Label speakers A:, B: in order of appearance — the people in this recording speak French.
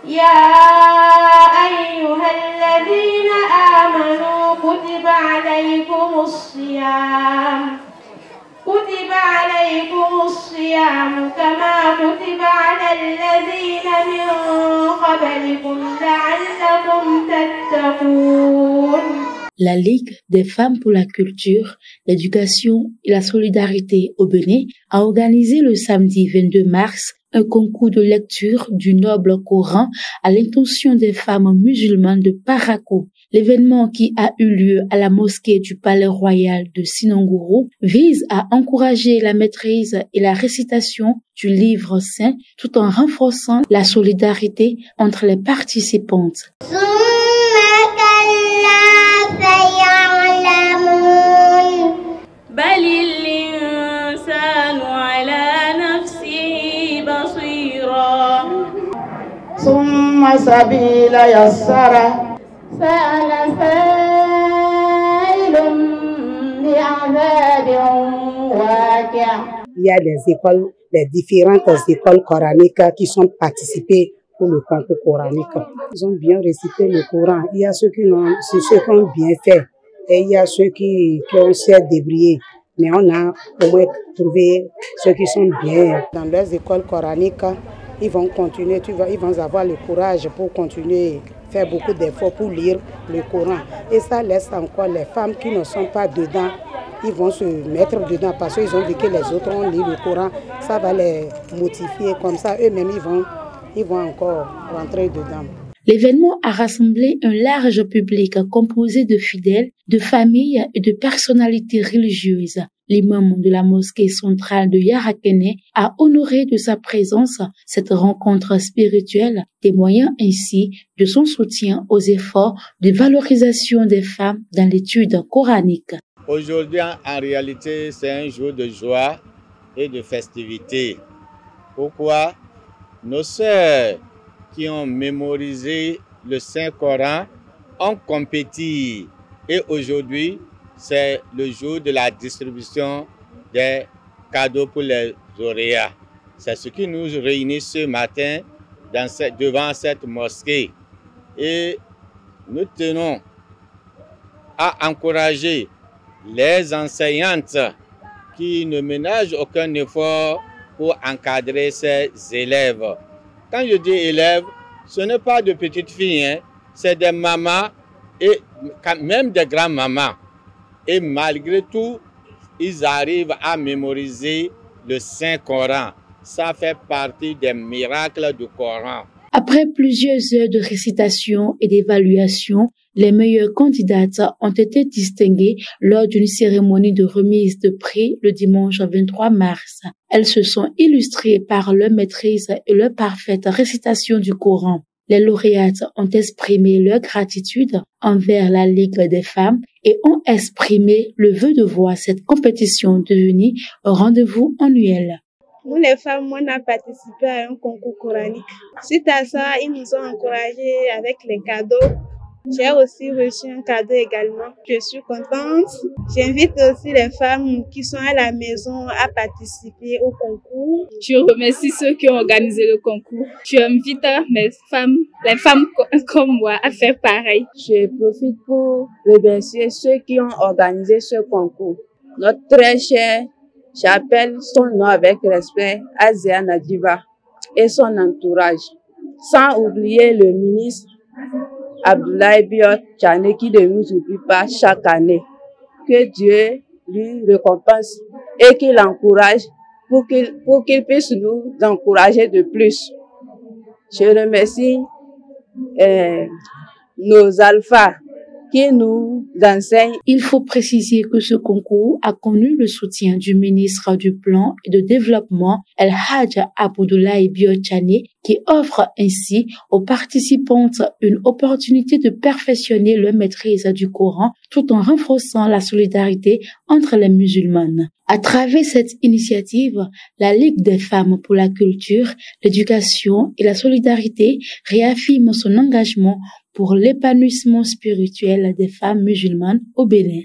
A: يا أيها الذين آمنوا كتب عليكم الصيام كما كتب على الذين من قبلكم لعلكم تتقون.
B: La Ligue des femmes pour la culture, l'éducation et la solidarité au Bénin a organisé le samedi 22 mars un concours de lecture du noble Coran à l'intention des femmes musulmanes de Parakou. L'événement qui a eu lieu à la mosquée du Palais Royal de Sinangourou vise à encourager la maîtrise et la récitation du livre saint tout en renforçant la solidarité entre les participantes.
A: بل الإنسان على نفسه بصيرا
C: ثم سبيل يسره
A: سأل سائل بعذاب واقع.
C: Il y a les différentes écoles coraniques qui sont participées pour le concours coranique. Ils ont bien récité le Coran. Il y a ceux qui ont bien fait et il y a ceux qui ont su débrouiller. Mais on a au moins trouvé ceux qui sont bien. Dans leurs écoles coraniques, ils vont continuer, ils vont avoir le courage pour continuer, faire beaucoup d'efforts pour lire le Coran. Et ça laisse encore les femmes qui ne sont pas dedans, ils vont se mettre dedans parce qu'ils ont vu que les autres ont lu le Coran. Ça va les motiver, comme ça eux-mêmes ils vont encore rentrer dedans.
B: L'événement a rassemblé un large public composé de fidèles, de familles et de personnalités religieuses. L'imam de la mosquée centrale de Yarakene a honoré de sa présence cette rencontre spirituelle, témoignant ainsi de son soutien aux efforts de valorisation des femmes dans l'étude coranique.
D: Aujourd'hui, en réalité, c'est un jour de joie et de festivité. Pourquoi? Nos sœurs qui ont mémorisé le Saint-Coran ont compétit. Et aujourd'hui, c'est le jour de la distribution des cadeaux pour les lauréats. C'est ce qui nous réunit ce matin devant cette mosquée. Et nous tenons à encourager les enseignantes qui ne ménagent aucun effort pour encadrer ces élèves. Quand je dis élèves, ce n'est pas de petites filles, hein, c'est des mamans et même des grands-mamans. Et malgré tout, ils arrivent à mémoriser le Saint-Coran. Ça fait partie des miracles du Coran.
B: Après plusieurs heures de récitation et d'évaluation, les meilleures candidates ont été distinguées lors d'une cérémonie de remise de prix le dimanche 23 mars. Elles se sont illustrées par leur maîtrise et leur parfaite récitation du Coran. Les lauréates ont exprimé leur gratitude envers la Ligue des femmes et ont exprimé le vœu de voir cette compétition devenir un rendez-vous annuel.
E: Nous, les femmes, on a participé à un concours coranique. Suite à ça, ils nous ont encouragés avec les cadeaux. J'ai aussi reçu un cadeau également. Je suis contente. J'invite aussi les femmes qui sont à la maison à participer au concours.
F: Je remercie ceux qui ont organisé le concours. J'invite les femmes comme moi à faire pareil.
G: Je profite pour remercier ceux qui ont organisé ce concours. Notre très chère, j'appelle son nom avec respect, Azia Nadiva et son entourage. Sans oublier le ministre Abdoulaye Biot Tchane qui ne nous oublie pas chaque année. Que Dieu lui récompense et qu'il l'encourage pour qu'il puisse nous encourager de plus. Je remercie nos alphas qui nous enseignent.
B: Il faut préciser que ce concours a connu le soutien du ministre du Plan et de Développement, El Hadj Abdoulaye Biot Tchane, qui offre ainsi aux participantes une opportunité de perfectionner leur maîtrise du Coran tout en renforçant la solidarité entre les musulmanes. À travers cette initiative, la Ligue des femmes pour la culture, l'éducation et la solidarité réaffirme son engagement pour l'épanouissement spirituel des femmes musulmanes au Bénin.